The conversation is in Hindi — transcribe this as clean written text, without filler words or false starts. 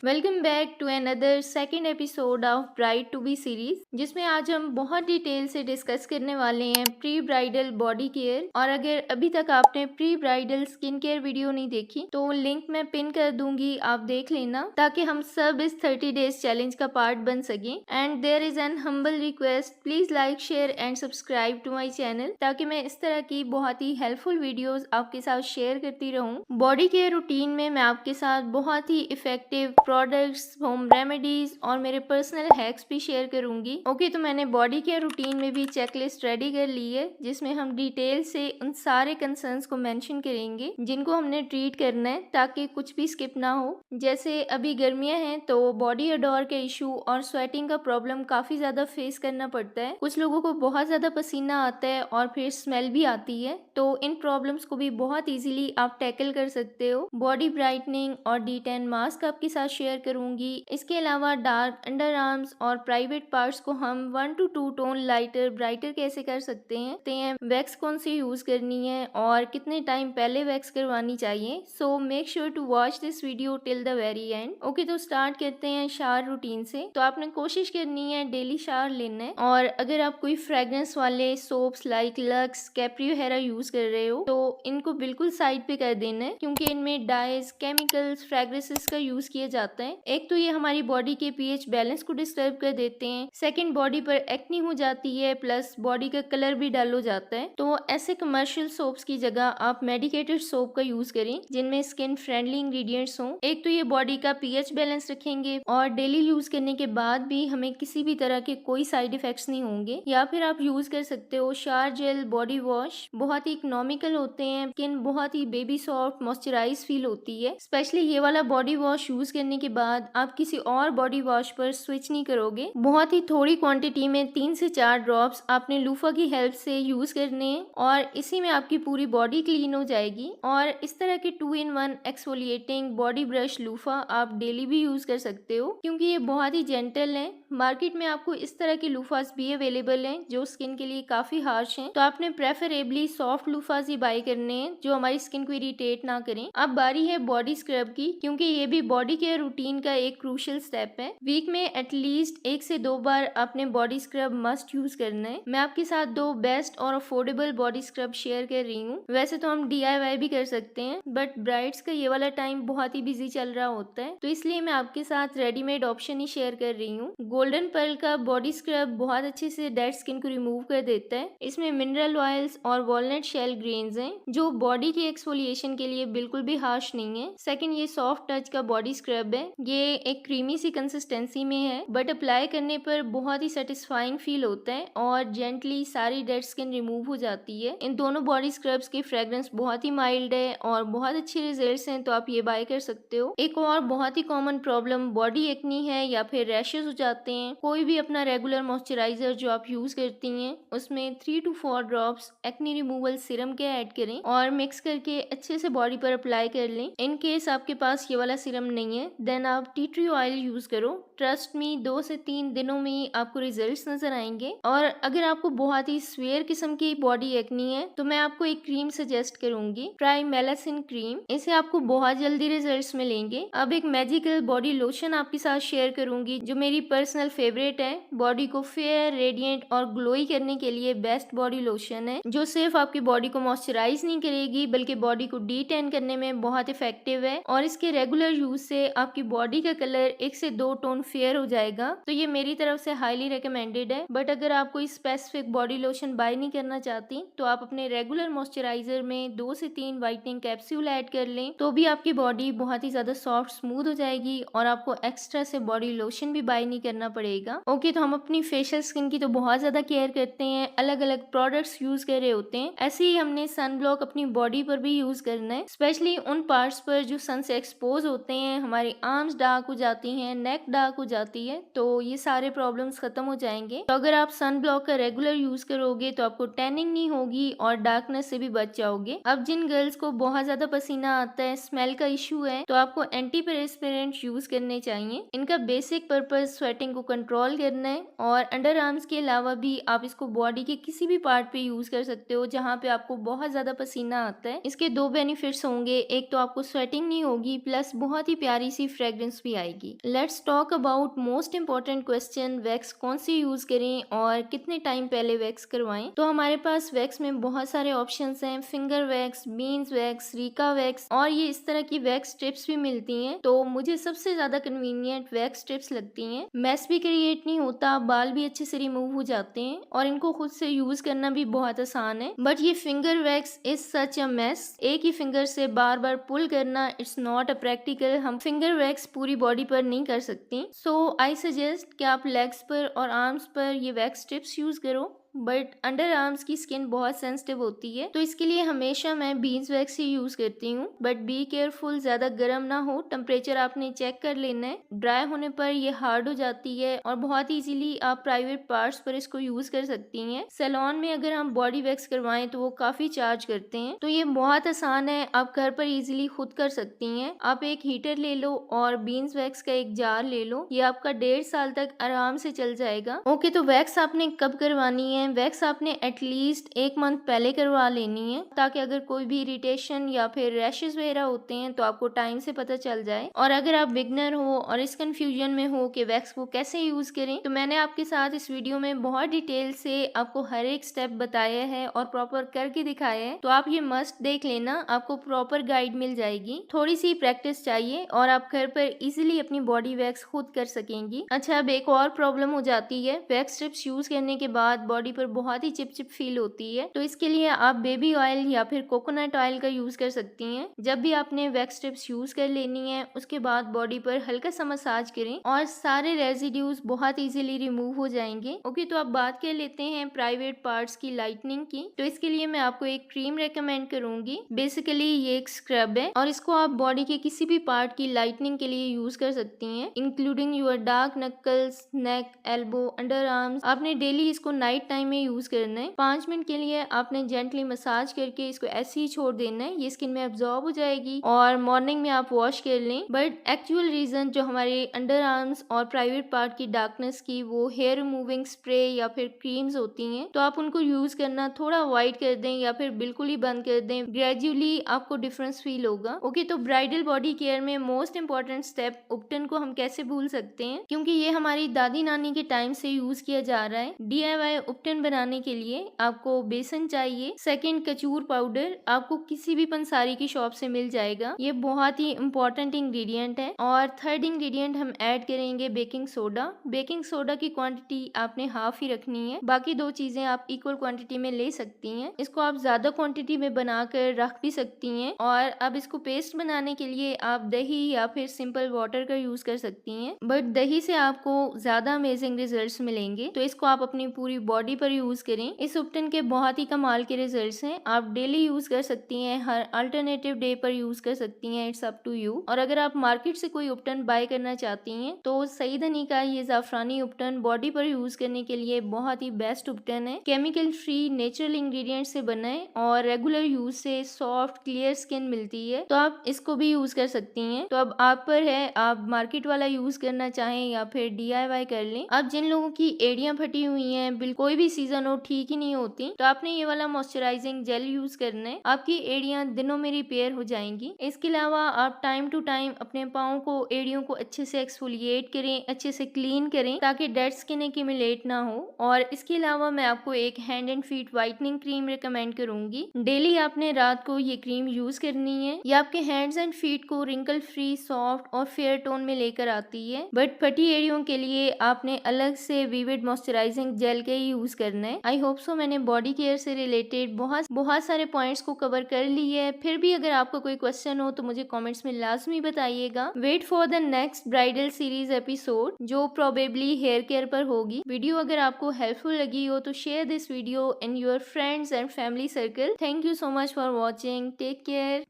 Welcome back to another second episode of bride to be series, जिसमें आज हम बहुत डिटेल से डिस्कस करने वाले हैं प्री ब्राइडल बॉडी केयर। और अगर अभी तक आपने pre bridal skin care video नहीं देखी तो लिंक मैं पिन कर दूंगी, आप देख लेना ताकि हम सब इस 30 डेज चैलेंज का पार्ट बन सकें। And there is an humble request, please like share and subscribe to my channel ताकि मैं इस तरह की बहुत ही हेल्पफुल वीडियोज आपके साथ शेयर करती रहूँ। बॉडी केयर रूटीन में मैं आपके साथ बहुत ही इफेक्टिव प्रोडक्ट्स, होम रेमेडीज और मेरे पर्सनल हैक्स भी शेयर करूंगी। ओके, तो मैंने बॉडी केयर रूटीन में भी चेकलिस्ट रेडी कर ली है, जिसमें हम डिटेल से उन सारे कंसर्न्स को मेंशन करेंगे जिनको हमने ट्रीट करना है ताकि कुछ भी स्किप ना हो। जैसे अभी गर्मियां हैं तो बॉडी अडोर के इशू और स्वेटिंग का प्रॉब्लम काफी ज्यादा फेस करना पड़ता है। कुछ लोगों को बहुत ज्यादा पसीना आता है और फिर स्मेल भी आती है, तो इन प्रॉब्लम्स को भी बहुत इजीली आप टैकल कर सकते हो। बॉडी ब्राइटनिंग और डी10 मास्क आपके साथ शेयर करूंगी। इसके अलावा डार्क अंडर आर्म्स और प्राइवेट पार्ट्स को हम 1 to 2 टोन लाइटर ब्राइटर कैसे कर सकते हैं, वैक्स कौन सी यूज करनी है और कितने टाइम पहले वैक्स करवानी चाहिए। So make sure to watch this video till the very end. Okay, तो स्टार्ट करते हैं शावर रूटीन से। तो आपने कोशिश करनी है डेली शावर लेना है, और अगर आप कोई फ्रेग्रेंस वाले सोप्स लाइक लक्स, कैप्री वगैरह यूज कर रहे हो तो इनको बिल्कुल साइड पे कर देना है, क्योंकि इनमें डाइज, केमिकल्स, फ्रेग्रेंसेस का यूज किया जाता है। एक तो ये हमारी बॉडी के पीएच बैलेंस को डिस्टर्ब कर देते हैं, सेकंड बॉडी पर एक्नी हो जाती है, प्लस बॉडी का कलर भी डल हो जाता है। तो ऐसे कमर्शियल सोप्स की जगह आप मेडिकेटेड सोप का यूज करें जिनमें स्किन फ्रेंडली इंग्रेडिएंट्स हों। एक तो ये बॉडी का पीएच बैलेंस रखेंगे और डेली यूज करने के बाद भी हमें किसी भी तरह के कोई साइड इफेक्ट्स नहीं होंगे। या फिर आप यूज कर सकते हो शावर जेल बॉडी वॉश, बहुत ही इकोनॉमिकल होते हैं, स्किन बहुत ही बेबी सॉफ्ट मॉइस्चराइज फील होती है। स्पेशली ये वाला बॉडी वॉश यूज करने के बाद आप किसी और बॉडी वॉश पर स्विच नहीं करोगे। बहुत ही थोड़ी क्वांटिटी में 3 से 4 ड्रॉप्स आपने लूफा की हेल्प से यूज करने हैं और इसी में आपकी पूरी बॉडी क्लीन हो जाएगी। और इस तरह के 2-in-1 exfoliating body brush loofah आप डेली भी यूज कर सकते हो, क्योंकि ये बहुत ही जेंटल है। मार्केट में आपको इस तरह के लूफास भी अवेलेबल हैं जो स्किन के लिए काफी हार्श हैं, तो आपने प्रेफरेबली सॉफ्ट लूफास ही बाय करने हैं जो हमारी स्किन को इरिटेट ना करें। अब बारी है बॉडी स्क्रब की, क्योंकि ये भी बॉडी केयर रूटीन का एक क्रूशियल स्टेप है। वीक में एटलीस्ट 1 से 2 बार आपने बॉडी स्क्रब मस्ट यूज करना है। मैं आपके साथ 2 बेस्ट और अफोर्डेबल बॉडी स्क्रब शेयर कर रही हूँ। वैसे तो हम DIY भी कर सकते हैं, बट ब्राइड्स का ये वाला टाइम बहुत ही बिजी चल रहा होता है, तो इसलिए मैं आपके साथ रेडीमेड ऑप्शन ही शेयर कर रही हूँ। गोल्डन पर्ल का बॉडी स्क्रब बहुत अच्छे से डेड स्किन को रिमूव कर देता है। इसमें मिनरल ऑयल्स और वॉलनट शेल ग्रेन्स हैं जो बॉडी की एक्सफोलिएशन के लिए बिल्कुल भी हार्श नहीं है। सेकंड, ये सॉफ्ट टच का बॉडी स्क्रब है। ये एक क्रीमी सी कंसिस्टेंसी में है, बट अप्लाई करने पर बहुत ही सेटिस्फाइंग फील होता है और जेंटली सारी डेड स्किन रिमूव हो जाती है। इन दोनों बॉडी स्क्रब्स की फ्रेग्रेंस बहुत ही माइल्ड है और बहुत अच्छे रिजल्ट्स हैं, तो आप ये बाय कर सकते हो। एक और बहुत ही कॉमन प्रॉब्लम बॉडी एक्नी है या फिर रैशेस हो जाते हैं। कोई भी अपना रेगुलर मॉइस्चराइजर जो आप यूज करती हैं उसमें 3 to 4 drops acne removal serum के ऐड करें और मिक्स करके अच्छे से बॉडी पर अप्लाई कर लें। इन केस आपके पास ये वाला सीरम नहीं है देन आप टी ट्री ऑयल यूज करो। ट्रस्ट मी, 2 से 3 दिनों में ही आपको रिजल्ट्स नजर आएंगे। और अगर आपको बहुत ही स्वेयर किस्म की बॉडी एक्नी है तो मैं आपको एक क्रीम सजेस्ट करूंगी, ट्राई मेलासिन क्रीम। इसे आपको बहुत जल्दी रिजल्ट्स मिलेंगे। अब एक मैजिकल बॉडी लोशन आपके साथ शेयर करूंगी जो मेरी पर्सनल फेवरेट है। बॉडी को फेयर, रेडिएंट और ग्लोई करने के लिए बेस्ट बॉडी लोशन है, जो सिर्फ आपकी बॉडी को मॉइस्चराइज नहीं करेगी बल्कि बॉडी को डी10 करने में बहुत इफेक्टिव है। और इसके रेगुलर यूज से आपकी बॉडी का कलर 1 से 2 टोन फेयर हो जाएगा। तो ये मेरी तरफ से हाईली रिकमेंडेड है। बट अगर आप कोई स्पेसिफिक बॉडी लोशन बाय नहीं करना चाहती तो आप अपने रेगुलर मॉइस्चराइजर में 2 से 3 व्हाइटनिंग कैप्सूल ऐड कर लें, तो भी आपकी बॉडी बहुत ही ज्यादा सॉफ्ट स्मूथ हो जाएगी और आपको एक्स्ट्रा से बॉडी लोशन भी बाय नहीं करना पड़ेगा। ओके, तो हम अपनी फेशियल स्किन की तो बहुत ज्यादा केयर करते हैं, अलग अलग प्रोडक्ट्स यूज कर रहे होते हैं। ऐसे ही हमने सन ब्लॉक अपनी बॉडी पर भी यूज करना है, स्पेशली उन पार्ट्स पर जो सन से एक्सपोज होते हैं। हमारी आर्म्स डार्क हो जाती हैं, नेक डार्क हो जाती है, तो ये सारे प्रॉब्लम्स खत्म हो जाएंगे। तो अगर आप सन ब्लॉक का रेगुलर यूज करोगे तो आपको टैनिंग नहीं होगी और डार्कनेस से भी बच जाओगे। अब जिन गर्ल्स को बहुत ज्यादा पसीना आता है, स्मेल का इशू है, तो आपको एंटी पेरिस्पिरेंट यूज करने चाहिए। इनका बेसिक पर्पज स्वेटिंग को कंट्रोल करना है और अंडर आर्म्स के अलावा भी आप इसको बॉडी के किसी भी पार्ट पे यूज कर सकते हो जहाँ पे आपको बहुत ज्यादा पसीना आता है। इसके 2 बेनिफिट्स होंगे, एक तो आपको स्वेटिंग नहीं होगी, प्लस बहुत ही प्यारी सी फ्रेग्रेंस भी आएगी। Let's talk about most important question, wax कौन सी यूज करें और कितने टाइम पहले वैक्स करवाएं। तो हमारे पास वैक्स में बहुत सारे ऑप्शंस हैं, finger wax, beans wax, Rica wax और ये इस तरह की वैक्स टिप्स भी मिलती हैं। तो मुझे सबसे ज्यादा कन्वीनियंट वैक्स टिप्स लगती हैं। मैस भी क्रिएट नहीं होता, बाल भी अच्छे से रिमूव हो जाते हैं और इनको खुद से यूज करना भी बहुत आसान है। बट ये finger wax is such a mess. एक ही फिंगर से बार बार पुल करना इट्स नॉट अ प्रैक्टिकल। हम फिंगर वैक्स पूरी बॉडी पर नहीं कर सकते। सो आई सजेस्ट कि आप लेग्स पर और आर्म्स पर ये वैक्स टिप्स यूज करो। बट अंडर आर्म्स की स्किन बहुत सेंसिटिव होती है, तो इसके लिए हमेशा मैं बीन्स वैक्स ही यूज करती हूँ। बट बी केयरफुल, ज्यादा गर्म ना हो, टेम्परेचर आपने चेक कर लेना है। ड्राई होने पर ये हार्ड हो जाती है और बहुत इजीली आप प्राइवेट पार्ट्स पर इसको यूज कर सकती हैं। सैलून में अगर हम बॉडी वैक्स करवाएं तो वो काफी चार्ज करते हैं, तो ये बहुत आसान है, आप घर पर इजीली खुद कर सकती हैं। आप एक हीटर ले लो और बीन्स वैक्स का एक जार ले लो, ये आपका 1.5 साल तक आराम से चल जाएगा। ओके, तो वैक्स आपने कब करवानी है? वैक्स आपने एटलीस्ट 1 मंथ पहले करवा लेनी है, ताकि अगर कोई भी इरिटेशन या फिर रैशेस वगैरह होते हैं तो आपको टाइम से पता चल जाए। और अगर आप बिगनर हो और इस कंफ्यूजन में हो कि वैक्स को कैसे यूज करें, तो मैंने आपके साथ इस वीडियो में बहुत डिटेल से आपको हर एक स्टेप बताया है और प्रॉपर करके दिखाया है, तो आप ये मस्ट देख लेना, आपको प्रॉपर गाइड मिल जाएगी। थोड़ी सी प्रैक्टिस चाहिए और आप घर पर इजीली अपनी बॉडी वैक्स खुद कर सकेंगी। अच्छा, अब एक और प्रॉब्लम हो जाती है, वैक्स स्ट्रिप्स यूज करने के बाद बॉडी पर बहुत ही चिपचिप फील होती है, तो इसके लिए आप बेबी ऑयल या फिर कोकोनट ऑयल का यूज कर सकती हैं। जब भी आपने वैक्स स्ट्रिप्स यूज कर लेनी है, उसके बाद बॉडी पर हल्का सा मसाज करें और सारे रेजिड्यूज बहुत इजीली रिमूव हो जाएंगे। ओके, तो अब बात कर लेते हैं प्राइवेट पार्ट्स की लाइटनिंग की। तो इसके लिए मैं आपको एक क्रीम रेकमेंड करूंगी। बेसिकली ये एक स्क्रब है और इसको आप बॉडी के किसी भी पार्ट की लाइटनिंग के लिए यूज कर सकती हैं, including your dark knuckles, neck, elbow, underarms. आपने डेली इसको नाइट टाइम में यूज करना है। 5 मिनट के लिए आपने जेंटली मसाज करके इसको ऐसे ही छोड़ देना है, ये स्किन में एब्जॉर्ब हो जाएगी और मॉर्निंग में आप वॉश कर लें। बट एक्चुअल रीजन जो हमारे अंडर आर्म्स और प्राइवेट पार्ट की डार्कनेस की, वो हेयर रिमूविंग स्प्रे या फिर क्रीम्स होती हैं, तो आप उनको यूज करना थोड़ा अवॉइड कर दें या फिर बिल्कुल ही बंद कर दें। ग्रेजुअली आपको डिफरेंस फील होगा। ओके, तो ब्राइडल बॉडी केयर में मोस्ट इंपॉर्टेंट स्टेप उपटन को हम कैसे भूल सकते हैं, क्योंकि ये हमारी दादी नानी के टाइम से यूज किया जा रहा है। DIY उपटन बनाने के लिए आपको बेसन चाहिए। सेकंड, कचूर पाउडर आपको किसी भी पंसारी की शॉप से मिल जाएगा, ये बहुत ही इंपॉर्टेंट इंग्रेडिएंट है। और थर्ड इंग्रेडिएंट हम ऐड करेंगे बेकिंग सोडा। बेकिंग सोडा की क्वांटिटी आपने हाफ ही रखनी है, बाकी 2 चीजें आप इक्वल क्वांटिटी में ले सकती हैं। इसको आप ज्यादा क्वांटिटी में बनाकर रख भी सकती हैं। और अब इसको पेस्ट बनाने के लिए आप दही या फिर सिंपल वाटर का यूज कर सकती हैं, बट दही से आपको ज्यादा अमेजिंग रिजल्ट्स मिलेंगे, तो इसको आप अपनी पूरी बॉडी पर यूज करें। इस उपटन के बहुत ही कमाल के रिजल्ट्स हैं, आप डेली यूज कर सकती हैं, हर अल्टरनेटिव डे पर यूज कर सकती हैं, इट्स अप टू यू। और अगर आप मार्केट से कोई उपटन बाय करना चाहती हैं, तो सईद हनी का ये जाफरानी उपटन बॉडी पर यूज करने के लिए बहुत ही बेस्ट उपटन है। केमिकल फ्री नेचुरल इंग्रेडिएंट से बना है और रेगुलर यूज से सॉफ्ट क्लियर स्किन मिलती है, तो आप इसको भी यूज कर सकती हैं। तो अब आप पर है, आप मार्केट वाला यूज करना चाहें या फिर DIY कर लें। अब जिन लोगों की एड़ियां फटी हुई हैं, कोई भी सीजन हो ठीक ही नहीं होती, तो आपने ये वाला मॉइस्चराइजिंग जेल यूज करना है, आपकी एड़ियां दिनों में रिपेयर हो जाएंगी। इसके अलावा आप टाइम टू टाइम अपने पाँव को, एड़ियों को अच्छे से एक्सफोलिएट करें, अच्छे से क्लीन करें, ताकि डेड स्किन एक्यूमुलेट ना हो। और इसके अलावा मैं आपको एक hand and feet whitening cream recommend करूंगी। डेली आपने रात को ये क्रीम यूज करनी है, ये आपके हैंड्स एंड फीट को रिंकल फ्री, सॉफ्ट और फेयर टोन में लेकर आती है। बट फटी एड़ियों के लिए आपने अलग से विविड मॉइस्चराइजिंग जेल के यूज करना है। आई होप सो मैंने बॉडी केयर से रिलेटेड बहुत सारे पॉइंट्स को कवर कर लिए है। फिर भी अगर आपका कोई क्वेश्चन हो तो मुझे कमेंट्स में लाजमी बताइएगा। Wait for the next bridal series episode, जो प्रोबेबली हेयर केयर पर होगी। वीडियो अगर आपको हेल्पफुल लगी हो तो share this video in your friends and family circle. Thank you so much for watching, take care.